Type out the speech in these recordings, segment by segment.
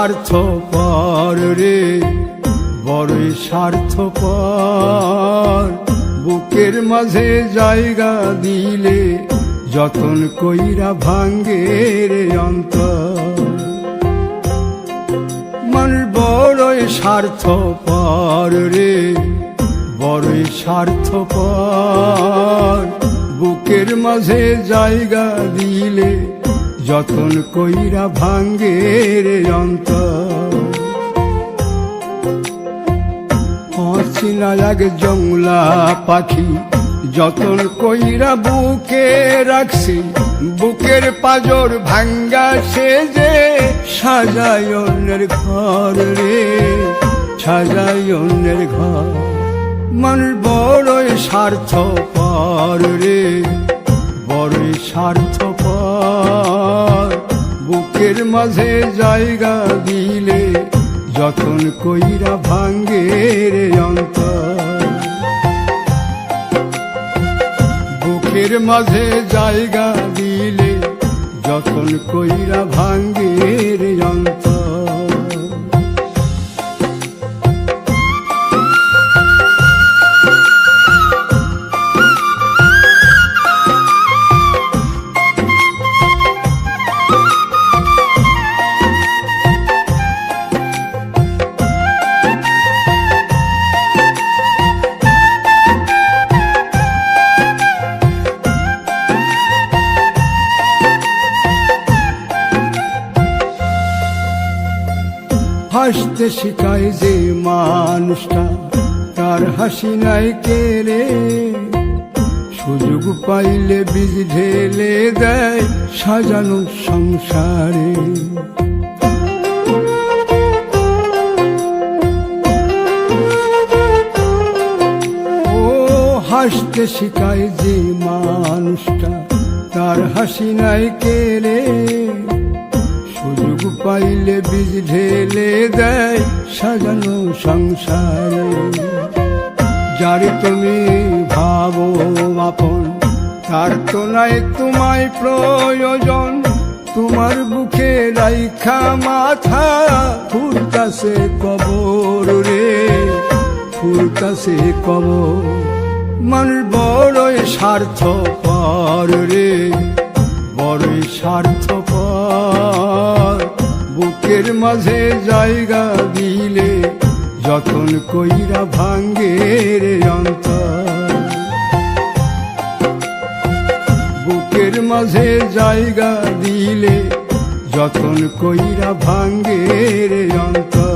স্বার্থপর রে, বড়ই স্বার্থপর। বুকের মাঝে জায়গা দিলে যতন কইরা ভাঙ্গে রে অন্তর। মানুষ বড়ই স্বার্থপর রে, বড়ই স্বার্থপর। বুকের মাঝে জায়গা দিলে যতন কইরা ভাঙ্গে রে অন্তর। অচেনা এক জংলা পাখি যতন কইরা বুকে রাখছি, বুকের পাজর ভাঙ্গা সে যে সাজায় অন্যের ঘর রে, সাজায় অন্যের ঘর। মানুষ বড়ই স্বার্থপর রে, বড়ই স্বার্থপর। বুকের মাঝে জায়গা দিলে যতন কইরা ভাঙ্গে রে অন্তর। বুকের মাঝে জায়গা দিলে যতন কইরা ভাঙ্গে রে অন্তর। হাসতে শিখায় যে মানুষটা, তার হাসি নাই কেড়ে। সুযোগ পাইলে বীজ ঢেলে দেয় সাজানো সংসারে। ও হাসতে শিখায় যে মানুষটা, তার হাসি নাই কেড়ে। সুযোগ পাইলে বীজ ঢেলে দেয় সাজানো সংসারে। যারে তুমি ভাবো আপন, তার তো নাই তোমায় প্রয়োজন। তোমার বুকে রাইখা মাথা ফুরতাছে কবর রে, ফুরতাছে কবর। মানুষ বড়ই স্বার্থপর রে, বড়ই স্বার্থপর। বুকের মাঝে জায়গা দিলে যতন কইরা ভাঙ্গে রে অন্তর। বুকের মাঝে জায়গা দিলে যতন কইরা ভাঙ্গে রে অন্তর।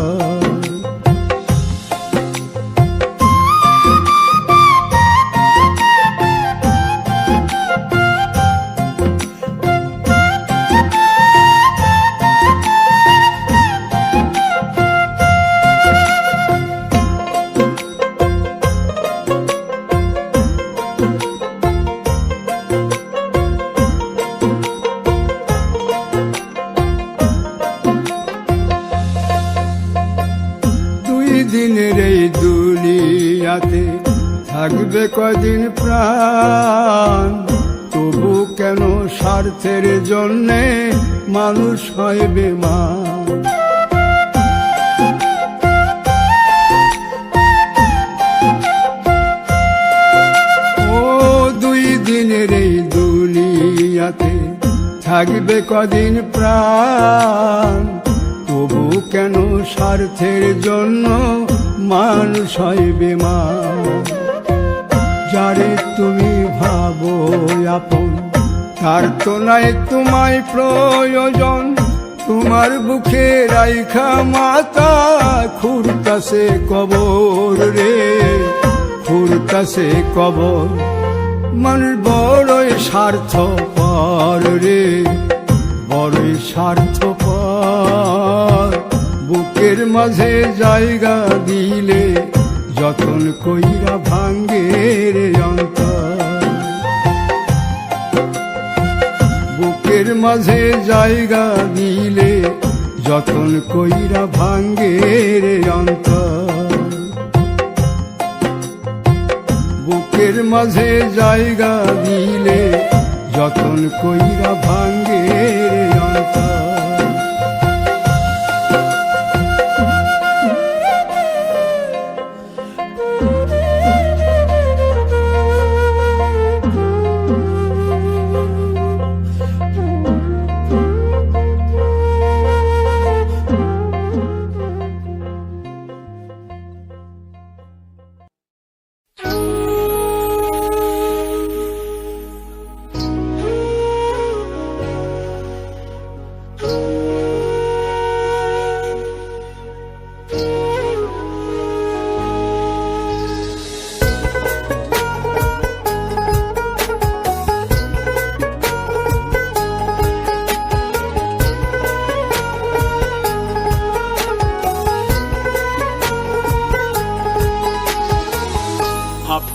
দিনের এই দুনিয়াতে থাকবে কদিন প্রাণ, তবু কেন স্বার্থের জন্যে মানুষ হয় বেমান। ও দুই দিনের এই দুনিয়াতে থাকবে কদিন প্রাণ, তবু কেন স্বার্থের জন্য মানুষ হয় বেমান। যারে তুমি ভাবো আপন, তার তো নাই তোমায় প্রয়োজন। তোমার বুকে রাইখা মাথা খুরতাছে কবর রে, খুরতাছে কবর। মানুষ বড়ই স্বার্থপর রে, বড়ই স্বার্থপর। বুকের মাঝে জায়গা দিলে যতন কইরা ভাঙ্গে রে অন্তর। বুকের মাঝে জায়গা দিলে যতন কইরা ভাঙ্গে রে অন্তর। বুকের মাঝে জায়গা দিলে যতন কইরা ভাঙ্গে রে অন্তর।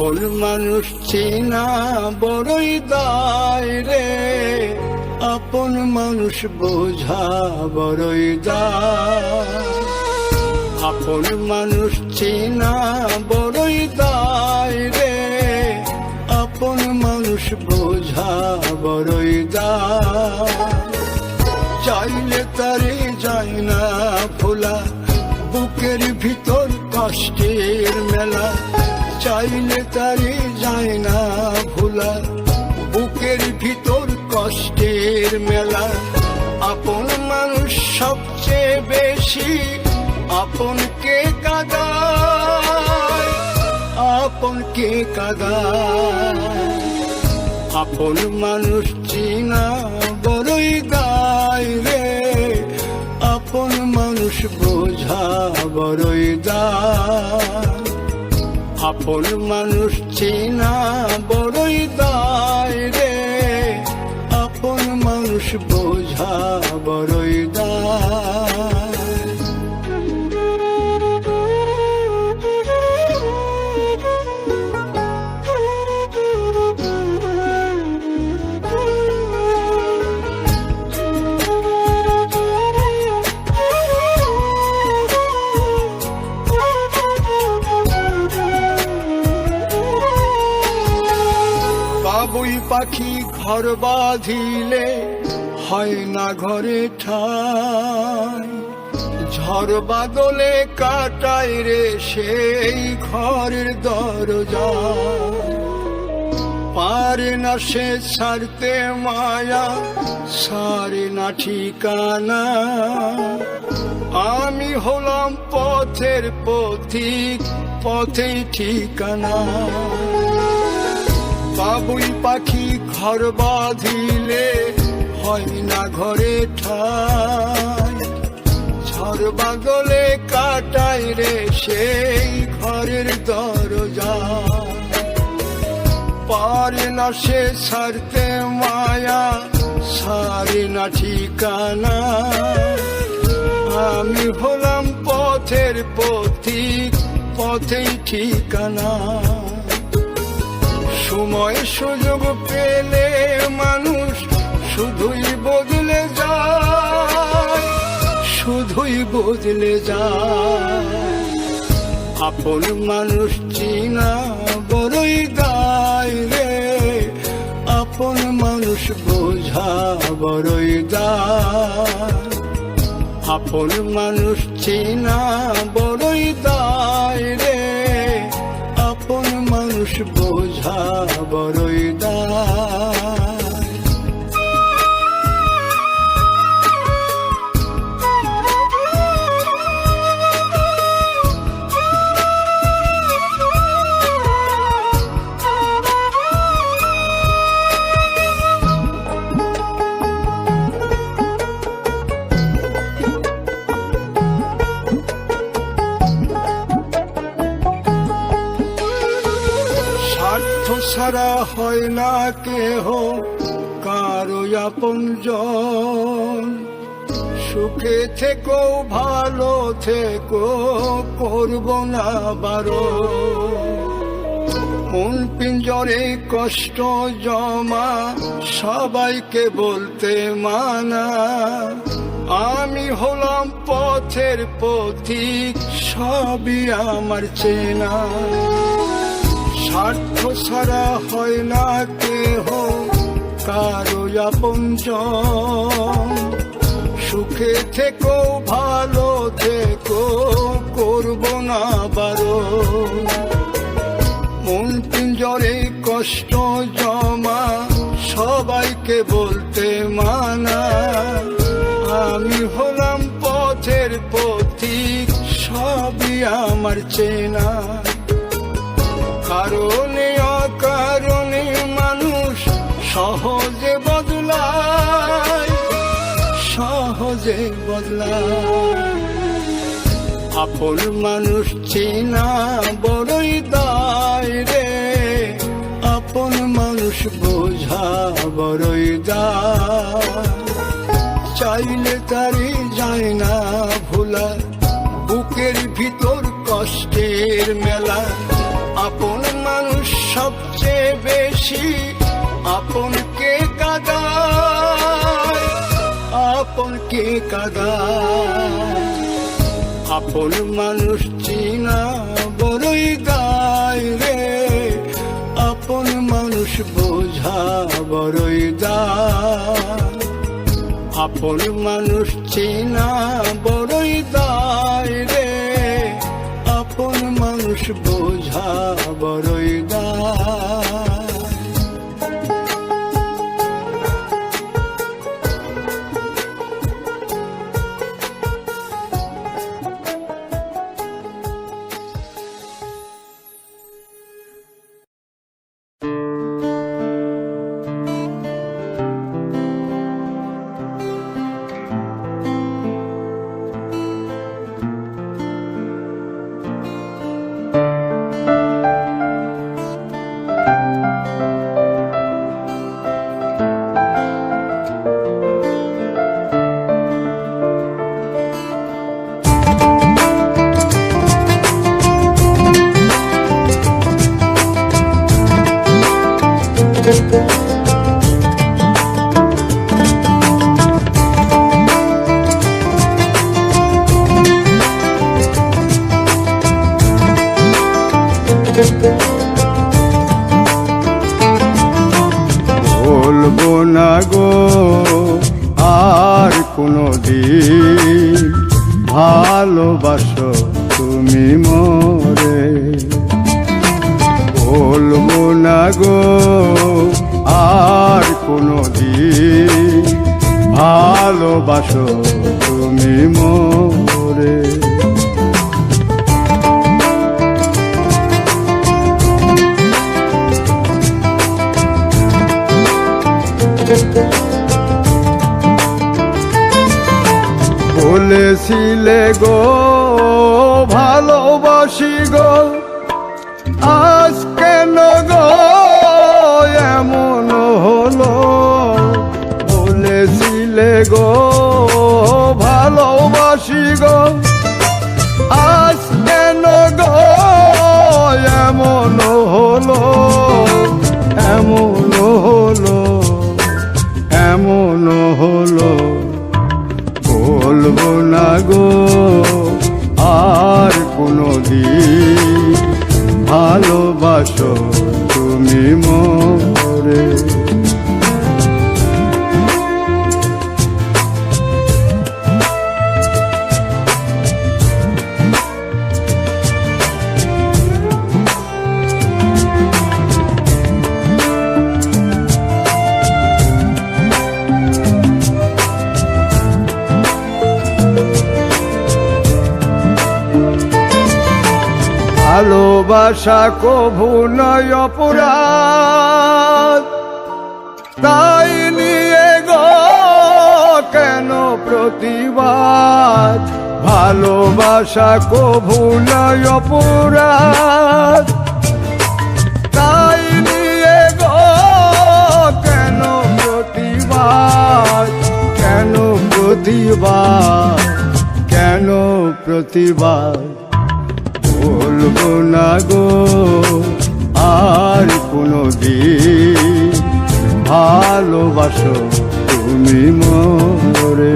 আপন মানুষ চেনা বড়ই দায় রে, আপন মানুষ বোঝা বড়ই দায়। আপন মানুষ চেনা বড়ই দায় রে, আপন মানুষ বোঝা বড়ই দায়। চাইলে তারে যায় না ভোলা, বুকের ভিতর কষ্টের মেলা। চাইলে তারে যায় না ভোলা, বুকের ভিতর কষ্টের মেলা। আপন মানুষ সবচেয়ে বেশি আপনকে কাঁদায়, আপনকে কাঁদায়। আপন মানুষ চেনা বড়ই দায় রে, আপন মানুষ বোঝা বড়ই দায়। আপন মানুষ চেনা বড়ই দায় রে, আপন মানুষ বোঝা বড়ই দায়। বাবুই পাখি ঘর বাঁধিলে হয় না ঘরে ঠাই, ঝড় বাদলে কাটায় রে সেই ঘরের দরজা। পারে না সে ছাড়তে মায়া, সারে না ঠিকানা। আমি হলাম পথের পথিক, পথেই ঠিকানা। বাবুই পাখি ঘর বাঁধিলে হয় না ঘরে ঠাই, ঝড় বাদলে কাটায় রে সেই ঘরের দরজা। পারে না সে ছাড়তে মায়া, সারে না ঠিকানা। আমি হলাম পথের পথিক, পথেই ঠিকানা। সময় সুযোগ পেলে মানুষ শুধুই বদলে যায়, শুধুই বদলে যায়। আপন মানুষ চেনা বড়ই দায় রে, আপন মানুষ বোঝা বড়ই দায়। আপন মানুষ চেনা বড়ই দায় রে, আপন মানুষ বোঝা বড়ই দায়। স্বার্থ ছাড়া হয় না কেহ কারো আপনজন। সুখে থেকো ভালো থেকো, করব না বারণ। মন পিঞ্জরে কষ্ট জমা, সবাইকে বলতে মানা। আমি হলাম পথের পথিক, সবই আমার চেনা। স্বার্থ ছাড়া হয় না কেহ কারো আপনজন। সুখে থেকো ভালো থেকো, করব না বারণ। মন পিঞ্জরে কষ্ট জমা, সবাইকে বলতে মানা। আমি হলাম পথের পথিক, সবই আমার চেনা। কারণে অকারণে মানুষ সহজে বদলায়, সহজে বদলায়। আপন মানুষ চেনা বড়ই দায় রে, আপন মানুষ বোঝা বড়ই দায়। চাইলে তারে যায় না ভোলা, বুকের ভিতর কষ্টের মেলা। আপন মানুষ বেশি আপনকে কাঁদায়, আপনকে কাঁদায়। আপন মানুষ চিনা বড়ই দায় রে, আপন মানুষ বোঝা বড়ই দায়। আপন মানুষ চিনা বড়ই দায় রে, আপন মানুষ বোঝা বড়ই দায়। বলবো না গো আর কোনো দিন, ভালোবাসো তুমি মোরে। বলবো না গো আর কোনো দিন, ভালোবাসো তুমি মোরে। বলেছিলে গো ভালোবাসি গো, আজ কেন গো এমন হলো। বলেছিলে গো ভালোবাসি গো, আজ কেন গো এমন হলো, এমন হলো, এমন হলো। বলবো না গো আর কোনো দিন, ভালোবাসো তুমি মোরে। ভালোবাসা কভু নয় অপরাধ, তাই নিয়ে গো কেন প্রতিবাদ। ভালোবাসা কভু নয় অপরাধ, তাই নিয়ে গো কেন প্রতিবাদ, কেন প্রতিবাদ, কেন প্রতিবাদ। বলবো না গো আর কোনো দিন, ভালোবাসো তুমি মোরে।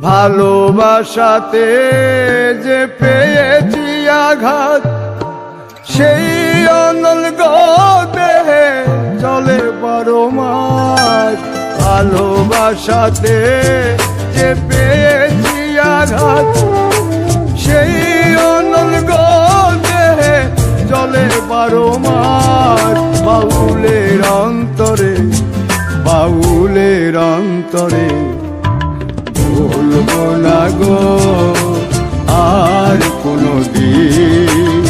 ভালোবাসাতে যে পেয়েছি আঘাত, সেই অনল গো দেহে চলে 12 মাস। ভালোবাসাতে যে পেয়েছি আঘাত, সেই অনল গো দেহে চলে 12 মাস। বাউলের অন্তরে, বাউলের অন্তরে। বলবো না গো আর কোনো দিন,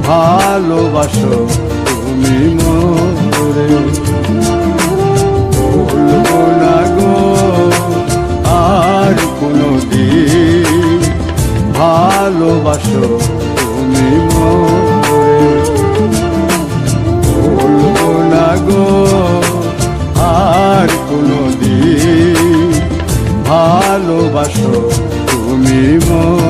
ভালোবাসো তুমি মোরে। বলবো ভালোবাসো তুমি মোরে, বলবো না গো আর কোনদিন ভালোবাসো তুমি মোরে।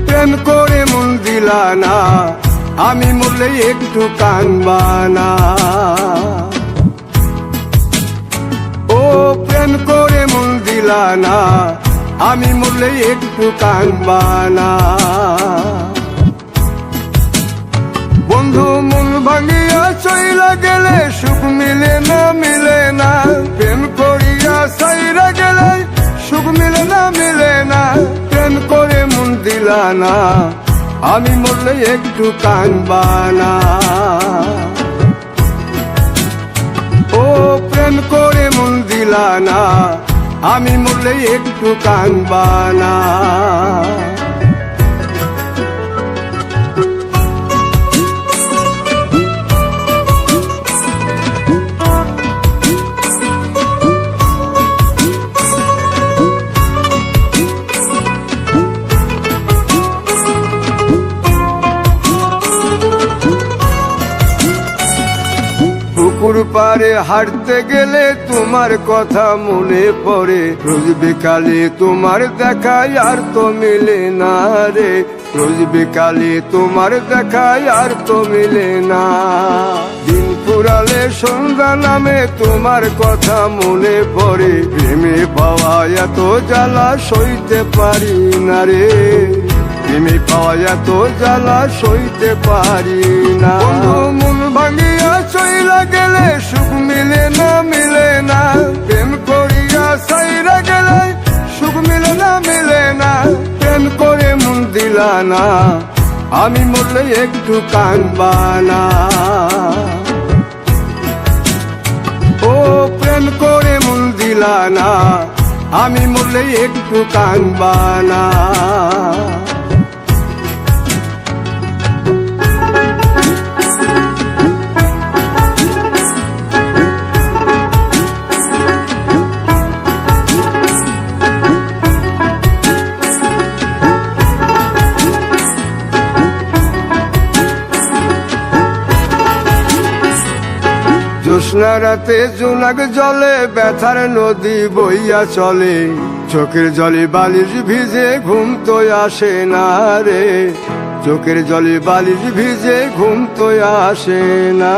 প্রেম করে মন দিলা না, আমি মরলে একটু কানবা না। ও প্রেম করে মন দিলা না, আমি মরলে একটু কানবা না। বন্ধু মন ভাঙিয়া চইলা গেলে সুখ মিলে না, মিলে না। প্রেম করিয়া সাইরা গেলে সুখ মিলে না, মিলে না। প্রেম করে মন দিলা না, আমি মরলে একটু কানবা না। ও প্রেম করে মন দিলা না, আমি মরলে একটু কানবা না। পুকুর পারে হাঁটতে গেলে তোমার কথা মনে পড়ে, রোজ বিকালে তোমার দেখায় আর তো মিলে না রে। রোজ বিকালে তোমার দেখায় আর তো মিলে না। দিন ফুরালে সন্ধ্যা নামে তোমার কথা মনে পড়ে, প্রেমে পাওয়া এত জ্বালা সইতে পারি না রে। প্রেমে পাওয়া এত জ্বালা সইতে পারি না। মন ভাঙিয়া চইলা গেলে সুখ মিলে না, মিলে না। প্রেম করিয়া সাইরা গেলে সুখ মিলে না, মিলে না। প্রেম করে মন দিলা না, আমি মরলে একটু কানবা না। ও প্রেম করে মন দিলা না, আমি মরলে একটু কানবা না। জ্যোৎস্না রাতে জোনাক জলে ব্যথার নদী বইয়া চলে, চোখের জলে বালিশ ভিজে ঘুম তো আসে না রে। চোখের জলে বালিশ ভিজে ঘুম তো আসে না।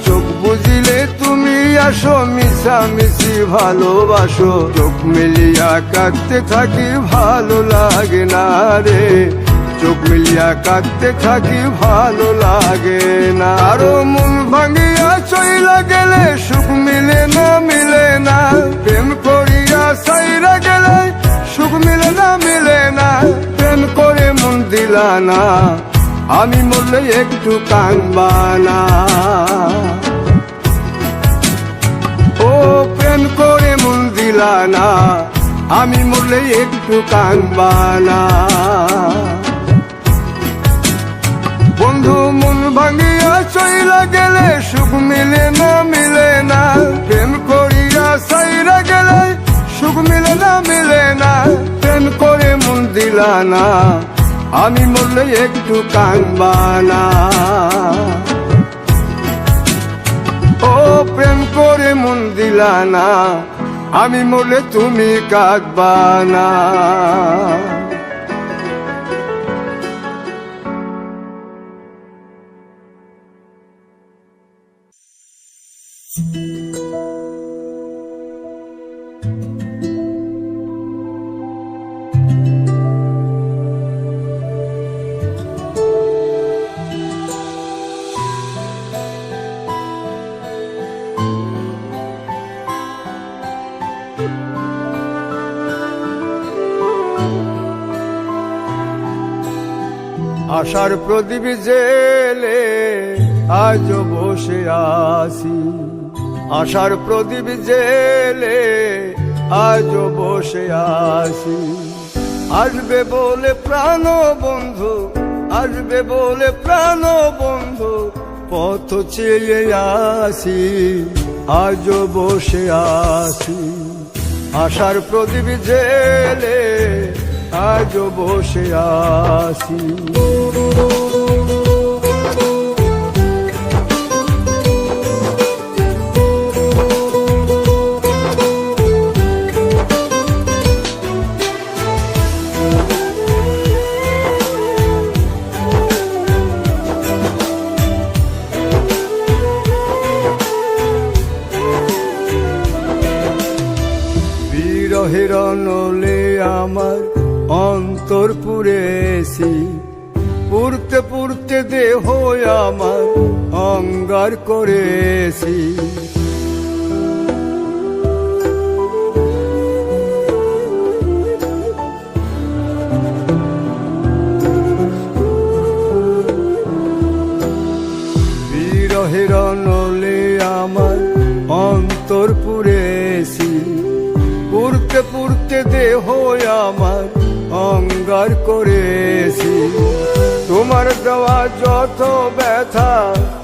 চোখ বুঝিলে তুমি আসো, মিশামিশি ভালোবাসো। চোখ মিলিয়া কাঁদতে থাকি ভালো লাগে না রে। চোখ মিলিয়া কাঁদতে থাকি ভালো লাগে না। আরো মন ভাঙিয়া চইলা গেলে সুখ মিলে না, মিলে না। প্রেম করিয়া সাইরা গেলে সুখ মিলে না, মিলে না। প্রেম করে মন দিলা না, আমি মরলে একটু কানবা না। ও প্রেম করে মন দিলা না, আমি মরলে একটু কানবা না। বন্ধু মন ভাঙিয়া চইলা গেলে সুখ মিলে না, মিলে না। প্রেম করিয়া সাইরা গেলে সুখ মিলে না, মিলে না। প্রেম করে মন দিলা না, আমি মরলে একটু কানবা না। ও প্রেম করে মন দিলা না, আমি মরলে তুমি কাঁদবা না। আশার প্রদীপ জেলে আজ বসে আছি, আশার প্রদীপ জেলে আজ বসে আছি। আসবে বলে প্রাণ বন্ধু, আসবে বলে প্রাণ বন্ধু, পথ চেয়ে আসি, আজ বসে আছি। আশার প্রদীপ জেলে আজ বসে আছি। বিরহের নলে আমার অন্তর পুড়েছি, পুড়তে পুড়তে দেহ আমার অঙ্গার করেছি। বিরহের নলে আমার অন্তর পুড়েছি, পুড়তে পুড়তে দেহ আমার অঙ্গার করেছি। তোমার দেওয়া যত ব্যথা,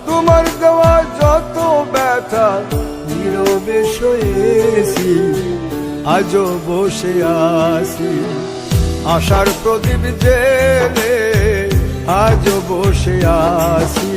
তোমার দেওয়া যত ব্যথা, নীরবে সয়েছি, আজও বসে আছি। আশার প্রদীপ জেলে আজও বসে আছি।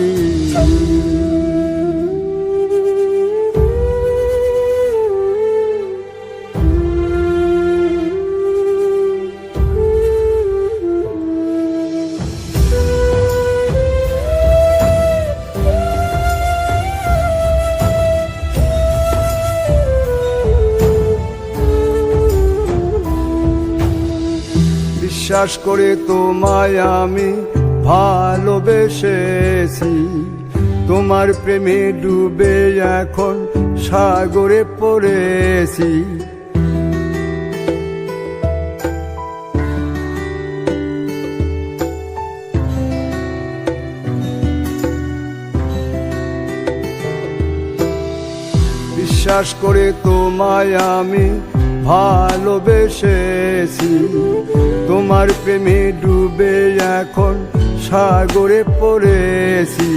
বিশ্বাস করে তোমায় আমি ভালোবেসেছি, তোমার প্রেমে ডুবে এখন সাগরে পড়েছি। বিশ্বাস করে তোমায় আমি ভালোবেসেছি, তোমার প্রেমে ডুবে এখন সাগরে পড়েছি।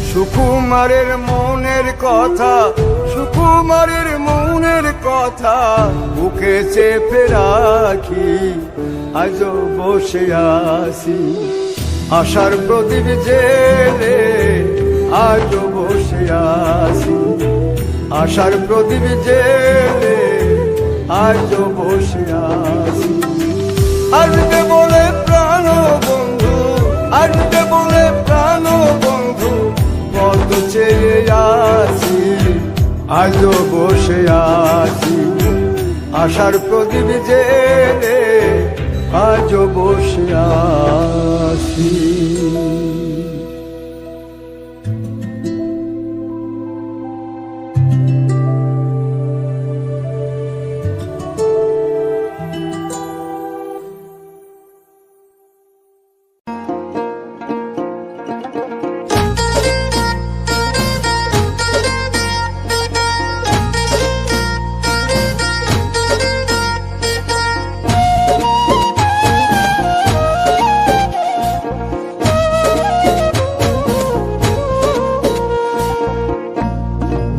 সুকুমারের মনের কথা, সুকুমারের মনের কথা বুকে চেপে রাখি, আজও বসে আছি। আশার প্রদীপ জেলে আজও বসে আছি, আশার প্রদীপ জেলে আজও বসে আছি। আসবে বলে প্রাণ বন্ধু, আসবে বলে প্রাণ বন্ধু, পথ চেয়ে আছি, আজও বসে আছি। আশার প্রদীপ জেলে আজও বসে আছি।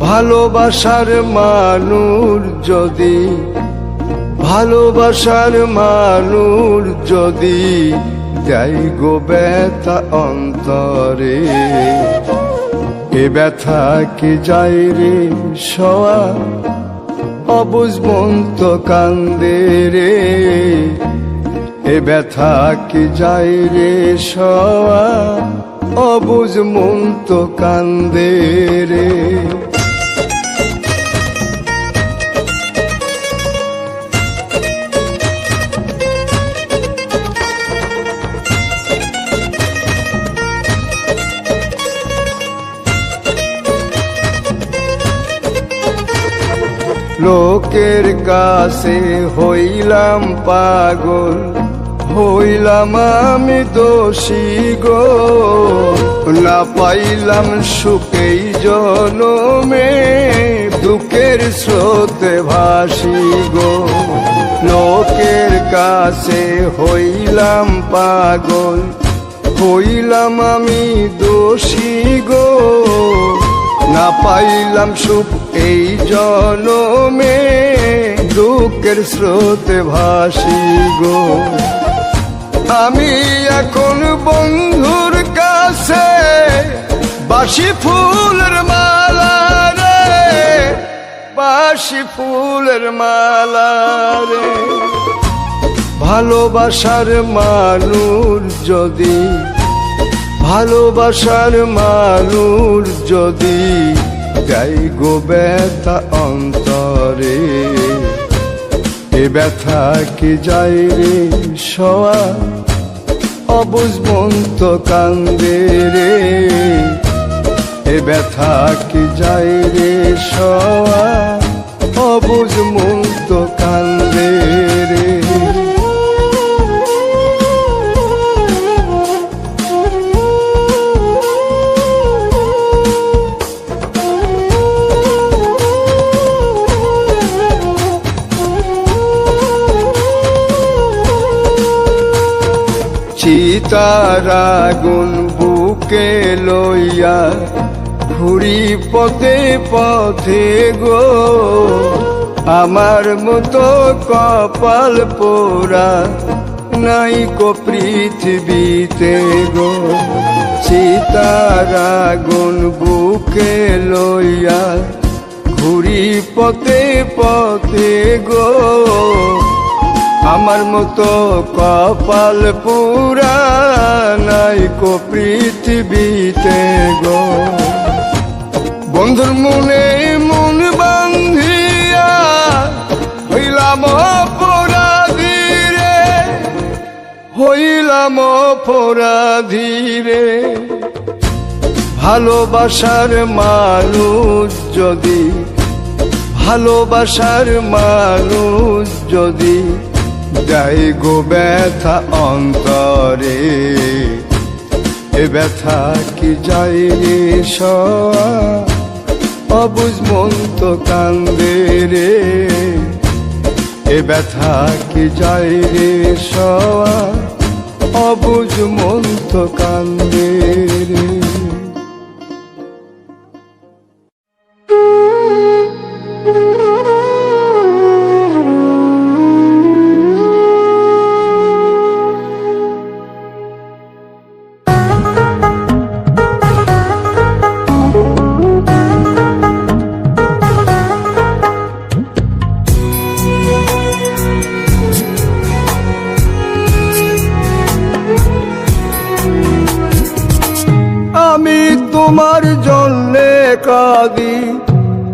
ভালোবাসার মানুষ যদি, ভালোবাসার মানুষ যদি দেয় গো ব্যথা অন্তরে, এ ব্যথা কি যায় রে সওয়া, অবুঝ মন তো কান্দে রে। এ ব্যথা কি যায় রে সওয়া, অবুঝ মন তো কান্দে রে। লোকের কাছে হইলাম পাগল, হইলাম আমি দোষী গো, না পাইলাম সুখেই জনমে, দুঃখের স্রোতে ভাসি গো। লোকের কাছে হইলাম পাগল, হইলাম আমি দোষী গো, না পাইলাম সুখ এই জনমে, দুঃখের স্রোতে ভাসি গো। আমি এখন বন্ধুর কাছে বাসি ফুলের মালা রে, বাসি ফুলের মালা রে। ভালোবাসার মানুষ যদি, ভালোবাসার মানুষ যদি গাই গো ব্যথা অন্তরে, এ ব্যথা কি যায় রে সওয়া, অবুঝ মন তো কান্দে রে। এ ব্যথা কি যায় রে সওয়া, অবুঝ মন তো কান্দে রে। চিতার আগুন বুকে লইয়া ঘুরি পথে পথে গো, আমার মতো কপাল পোড়া নাই কো পৃথিবীতে গো। চিতার আগুন বুকে লইয়া ঘুরি পথে পথে গো, আমার মতো কপাল পুরা নাই কো পৃথিবীতে গো। বন্ধুর মনে মন বান্ধিয়া হইলাম অপরাধী রে, হইলাম অপরাধী রে। ভালোবাসার মানুষ যদি, ভালোবাসার মানুষ যদি গাই গো ব্যথা অন্তরে, এ ব্যথা কি যায় রে সওয়া, অবুঝ মন তো কান্দে রে। এ ব্যথা কি যায় রে সওয়া, অবুঝ মন তো কান্দে রে। আমি তোমার জন্যে কাঁদি,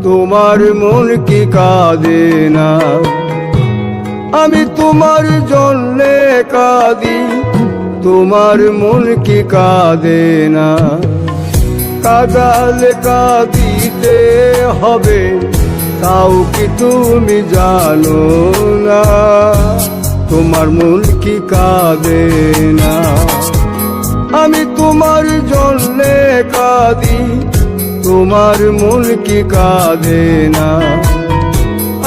তোমার মন কি কাঁদে না। আমি তোমার জন্যে কাঁদি, তোমার মন কি কাঁদে না। কাঁদালে কাঁদিতে হবে, তাও কি তুমি জানো না, তোমার মন কি কাঁদে না। আমি তোমার জন্যে কাঁদি, তোমার মন কি কাঁদে না।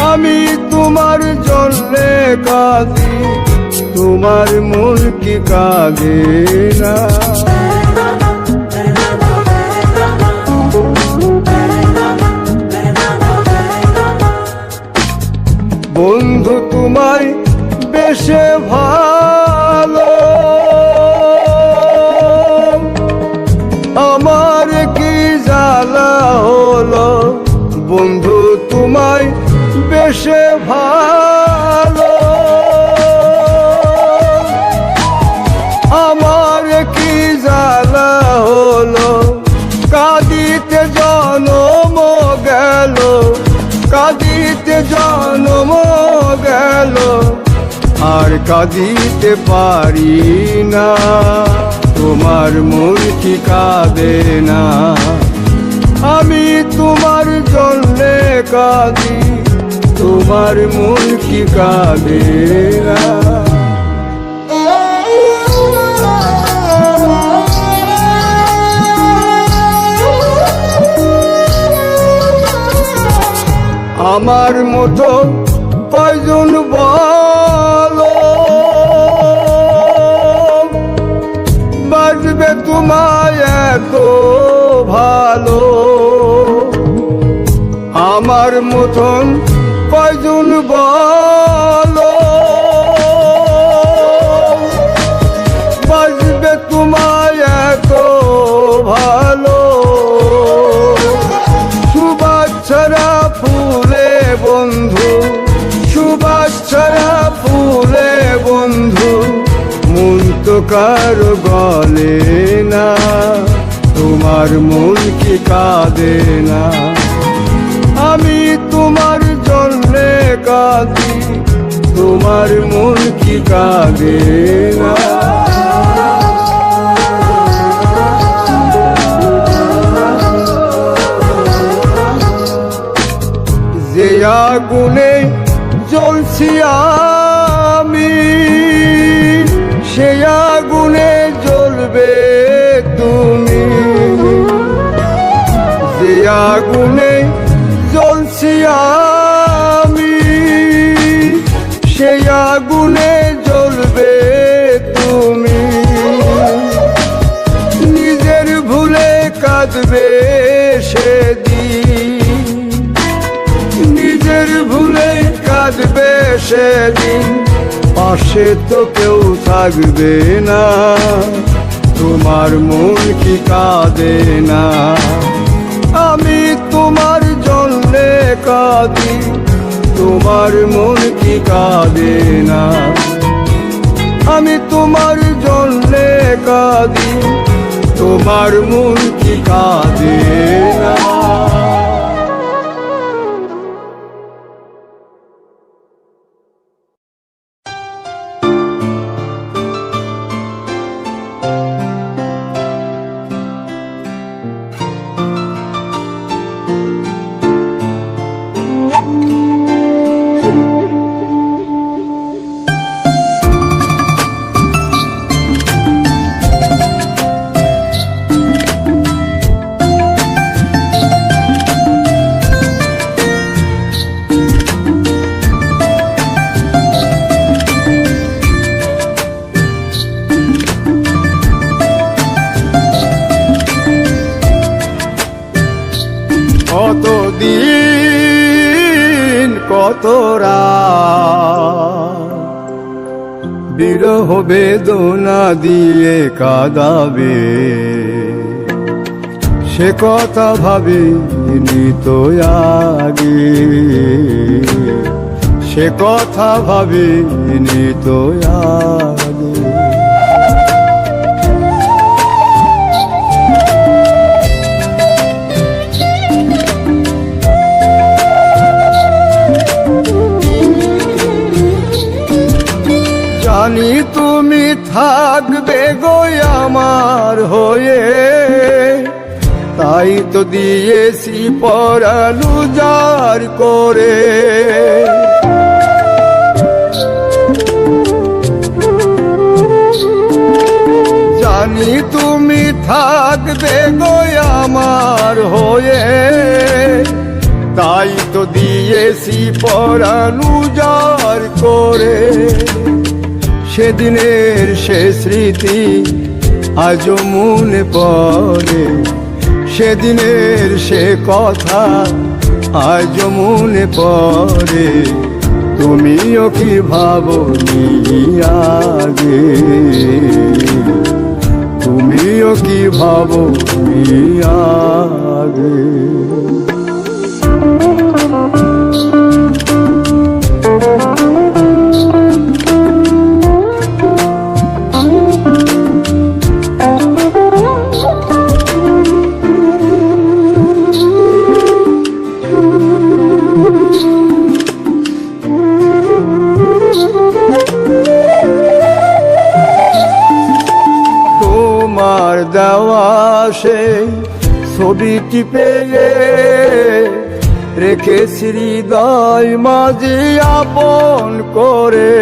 আমি তোমার জন্যে কাঁদি, তোমার মন কি কাঁদে না। বন্ধু তোমায় বেশে ভালো, আমার কি জ্বালা হলো। বন্ধু তোমায় বেশে ভালো, আমার কি জ্বালা হলো। কাঁদিতে জনম গেল, কাঁদিতে জনম গেল, আর কাঁদিতে পারি না। তোমার মন কি কাঁদে না। আমি তোমার জন্যে কাঁদি, তোমার মন কি কাঁদে না। আমার মতো কয়জন বলো বাজবে তোমায় এত ভালো, আমার মতন কয়জন বলো বাজবে তোমায় এত ভালো। সুবাচ্ছারা ফুলে বন্ধু, সুবাচ্ছারা ফুলে বন্ধু, মন তো কারো গলে না, তোমার মন কি কাঁদে না? আমি তোমার জন্যে কাঁদি, তোমার মন কি কাঁদে না? যে আগুনে জ্বলছি আমি, সে আগুনে জ্বলবে তুমি। যে আগুনে জ্বলছি আমি, সে আগুনে জ্বলবে তুমি। নিজের ভুলে কাঁদবে সেদিন, নিজের ভুলে কাঁদবে সেদিন, পাশে তো কেউ থাকবে না, তোমার মন কি কাঁদে না? আমি তোমার জন্যে কাঁদি, তোমার মন কি কাঁদে না? আমি তোমার জন্যে কাঁদি, তোমার মন কি কাঁদে না? কতদিন কত রাত বিরহ বেদনা দিয়ে কাঁদাবে, সে কথা ভাবিনি তো আগে, সে কথা ভাবিনি তো আগে। জানি তুমি থাকবে গো আমার হয়ে, তাই তো দিয়েছি পরাণ উজাড় করে। জানি তুমি থাকবে গো আমার হয়ে, তাই তো দিয়েছি পরাণ উজাড় করে। সেদিনের সে স্মৃতি আজও মনে পড়ে, সেদিনের সে কথা আজও মনে পড়ে। তুমিও কি ভাবনি আগে, তুমিও কি ভাবনি আগে? দেওয়া সেই ছবিটি পেয়ে রেখেছি হৃদয় মাঝে আপন করে।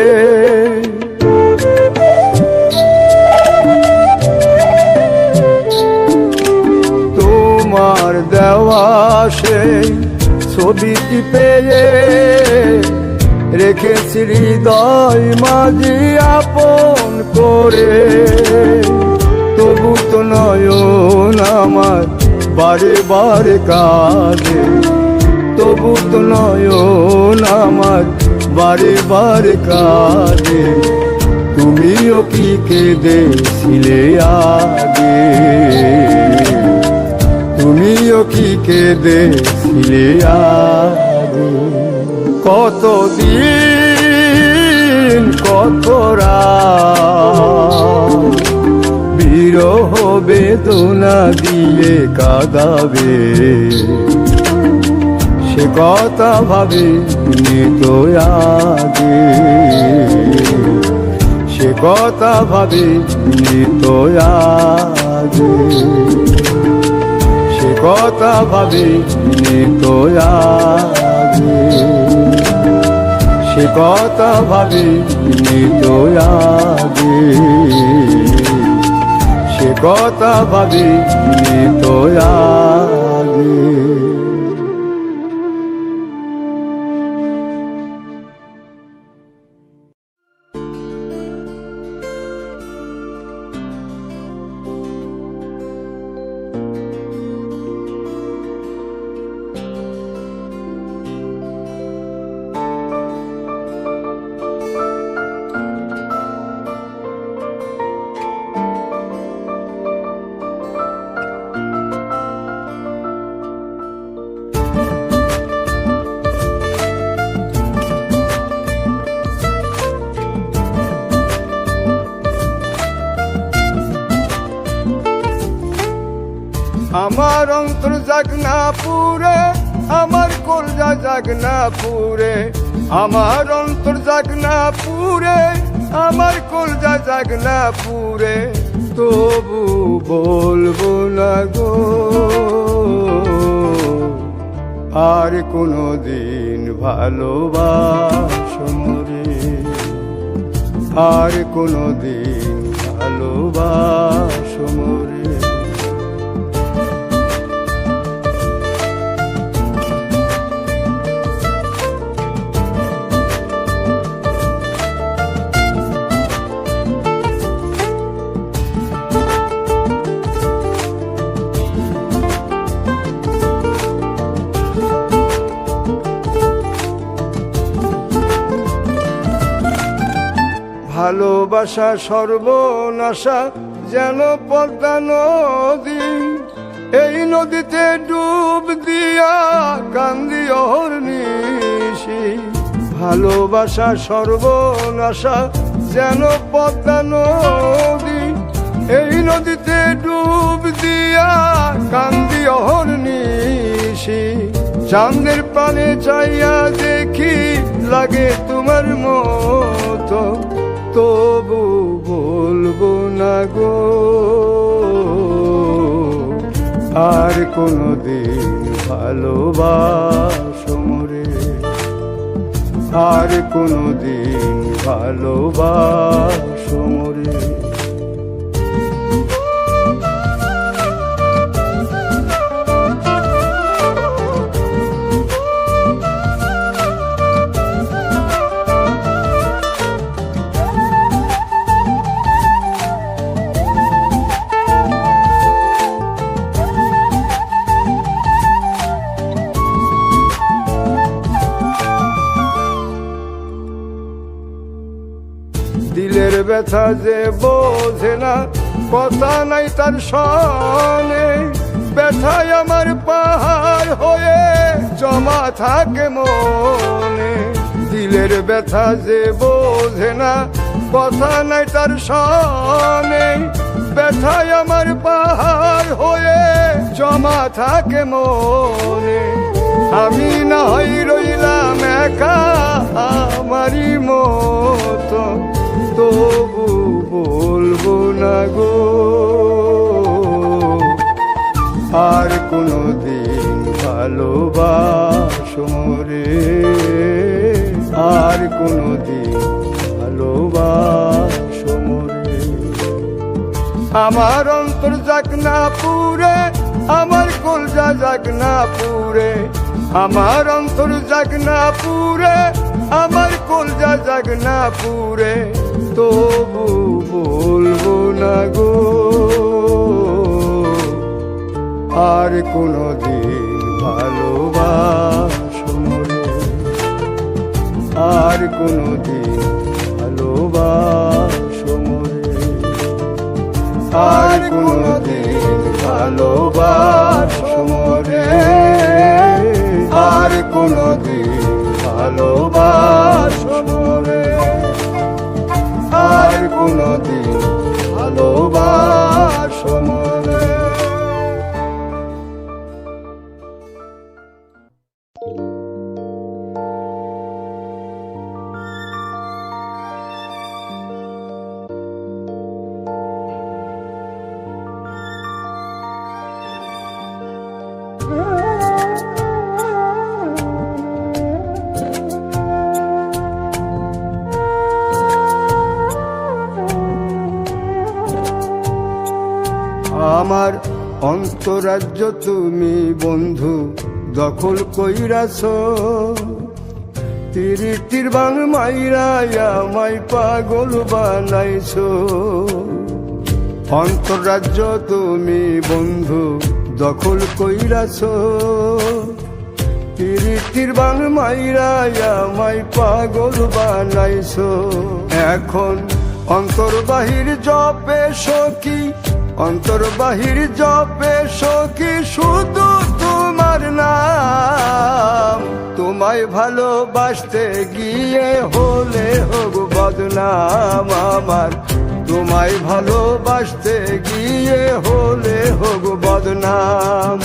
তোমার দেওয়া সেই ছবিটি পেয়ে রেখেছি হৃদয় মাঝি আপন করে। তবু তো নয়ন আমার বারে বারে কাঁদে, তবু তো নয়ন আমার বারে বারে কাঁদে। তুমিও কি কেঁদেছিলে আগে, তুমিও কি কেঁদেছিলে আগে। কতদিন কত রাত বিরহ বেদনা দিয়ে কাঁদাবে, সে কথা ভাবিনি তো আগে, সে কথা ভাবিনি তো আগে, সে কথা ভাবিনি তো আগে, সে কথা ভাবিনি তো আগে, সে কথা ভাবিনি তো আগে। আমার অন্তর জাগনা পুরে, আমার কলজা জাগনা পুরে, আমার অন্তর জাগনা পুরে, আমার কলজা জাগনা পুরে। তবু বলবো না গো আর কোনদিন ভালোবাসো মোরে, আর কোনদিন ভালোবাসো মোরে। ভালোবাসা সর্বনাশা যেন পদ্মা নদী, এই নদীতে ডুব দিয়া কান্দি অহর্নিশি। ভালোবাসা সর্বনাশা যেন পদ্মা নদী, এই নদীতে ডুব দিয়া কান্দি অহর্নিশি। চাঁদের পানে চাইয়া দেখি লাগে তোমার মতো, তবু বলবো না গো আর কোনদিন ভালোবাসো মোরে, আর কোনদিন ভালোবাসো মোরে। দিলের ব্যথা যে বোঝে না, কথা নাই তার সনে। ব্যথায় আমার পাহাড় হয়ে জমা থাকে মনে। দিলের ব্যথা যে বোঝে না, কথা নাই তার সনে। ব্যথায় আমার পাহাড় হয়ে জমা থাকে মনে। আমি না হই রইলাম একা আমারই মতো, তবু বলবো না গো আর কোনদিন ভালোবাসো মোরে, আর কোনদিন ভালোবাসো মোরে। আমার অন্তর জাগনা পুরে, আমার কলজা জাগনা পুরে, আমার অন্তর জাগ না পুরে, আমার কলজা জাগ না পুরে, তবু বলবো না গো আর কোনদিন ভালোবাসো মোরে, আর কোনদিন ভালোবাসো মোরে, আর কোনদিন ভালোবাসো মোরে, আর কোনদিন ভালোবাসো মোরে, আর কোনদিন ভালোবাসো মোরে। আমার অন্তরাজ্য তুমি বন্ধু দখল কইরাছ, তিরিটির বাং মাইরা আমায় পাগল বানাইছ। অন্তরাজ্য তুমি বন্ধু দখল কইরাছ, তিরিটির বাং মাইরা আমায় পাগল বানাইছ। এখন অন্তর বাহির জপে সখী, অন্তর বাহির জপে সখী শুধু তোমার নাম। তোমায় ভালোবাসতে গিয়ে হলে হোক বদনাম আমার, তোমায় ভালোবাসতে গিয়ে হলে হোক বদনাম।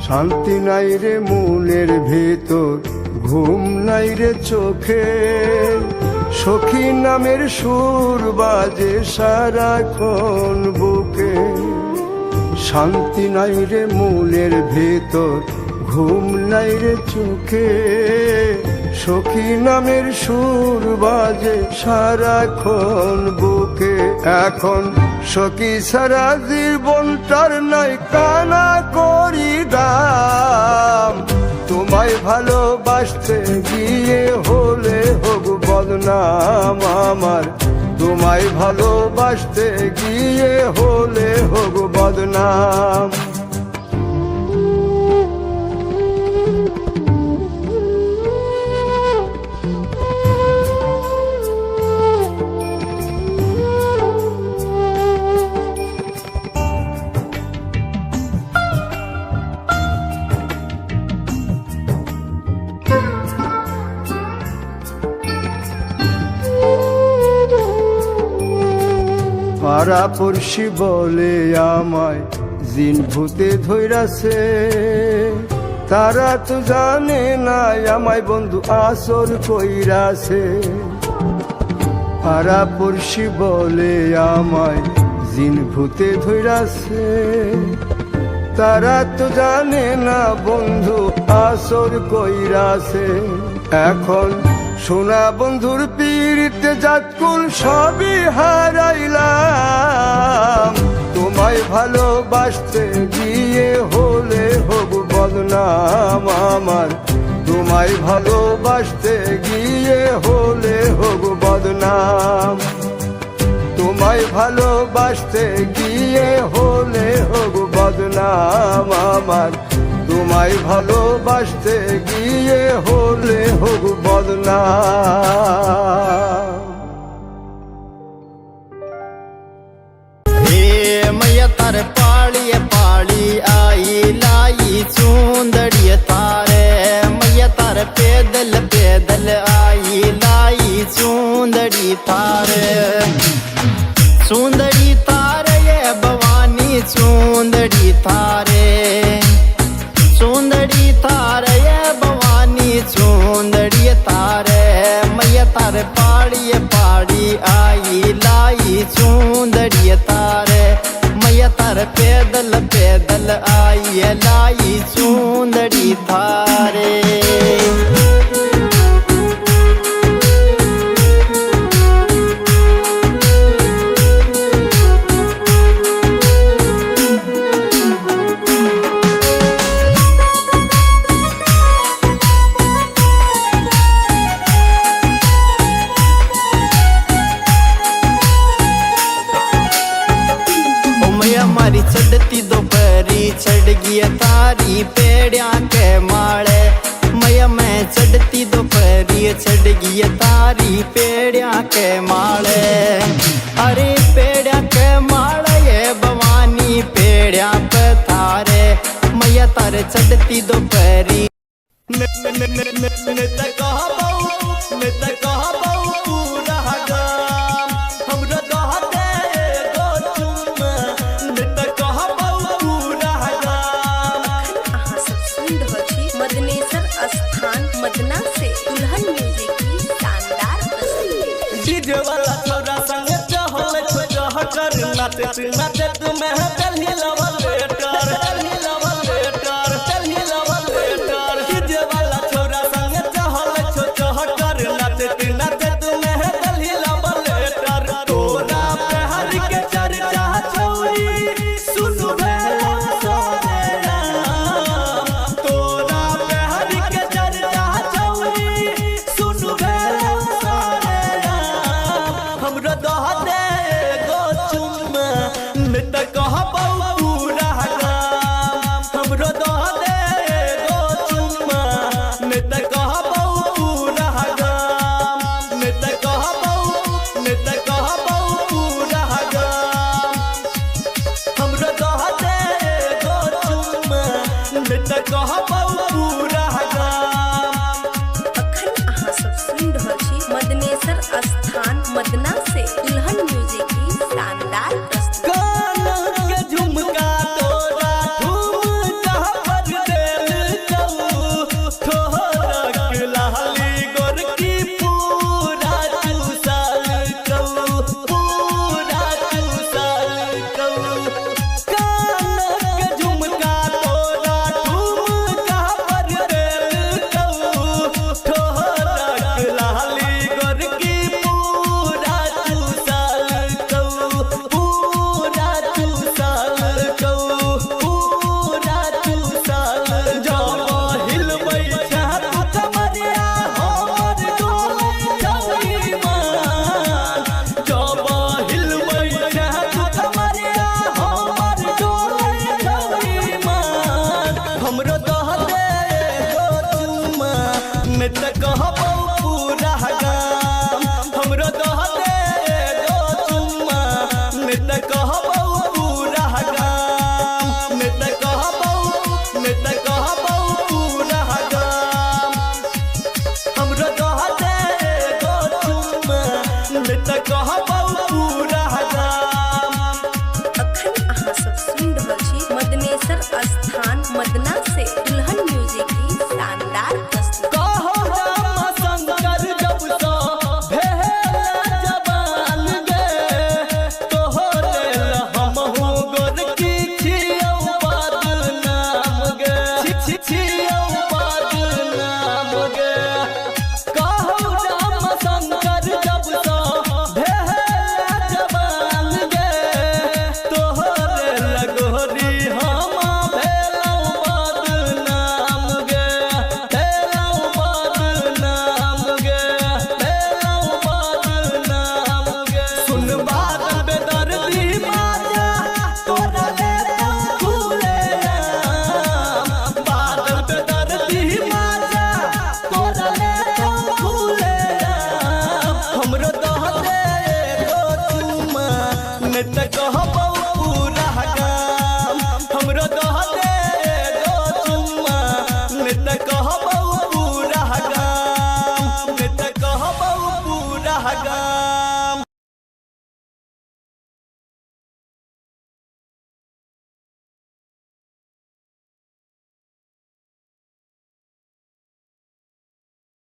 শান্তি নাই রে মনের ভেতর, ঘুম নাই রে চোখে, সখী নামের সুর বাজে সারাক্ষণ বুকে। শান্তি নাই রে মনের ভেতর, ঘুম নাই রে চোখে, সখী নামের সুর বাজে সারাক্ষণ বুকে। এখন সখী সারা জীবনটার নাই কানা করি দাম। তোমায় ভালোবাসতে গিয়ে হলে হোক বদনাম আমার, তোমায় ভালোবাসতে গিয়ে হলে হোক বদনাম। পাড়াপড়শি বলে আমায় জিন ভূতে ধইরাছে, তারা তো জানে না আমায় বন্ধু আসর কইরাছে। পাড়াপড়শি বলে আমায় জিন ভূতে ধইরাছে, তারা তো জানে না বন্ধু আসর কইরাছে। এখন সোনা বন্ধুর পীড়িতে জাতকুল সবই হারাইলাম। তোমায় ভালোবাসতে গিয়ে হলে হোক বদনাম আমার, তোমায় ভালোবাসতে গিয়ে হলে হোক বদনাম। তোমায় ভালোবাসতে গিয়ে হলে হোক বদনাম আমার, তোমায় ভালোবাসতে গিয়ে হলে হোক বদনাম। हे मैया तार पाळी पाळी आई लाई चुंदड़ी तारे, मैया तार पैदल पैदल आई लाई चुंदड़ी तारे। चुंदड़ी तारे ये भवानी चुंदड़ी तारे, चुंदड़ी तारे ये भवानी चुंदड़ी तारे, मैया तार पाळी चूंदड़ी तारे मैया तार पैदल पैदल आई लाई चूंदड़ी थारे। हमारी चढ़ती दोपहरी चढ़ गई तारी पेड़िया के माले मैया मैं चढ़ती दोपहरी चढ़ गई तारी पेड़िया के माले। अरे पेड़िया के माले ये भवानी पेड़िया पे थारे मैया तारे चढ़ती दोपहरी मदना से दुल्हन म्यूजिक की शानदार प्रस्तुति। डीजे वाला छोरा संग चहल चह कर नाचे नाचे तुम्हें चली लवल लेटर चली लवल लेटर चली लवल लेटर। डीजे वाला छोरा संग चहल चह कर नाचे नाचे तुम्हें चली लवल लेटर। तोरा पहर के चर्चा छोरी सुनु भेला सोनेरा तोरा पहर के चर्चा छोरी सुनु भेला सोनेरा। हमरा दह दे गो चुम नित कह बहु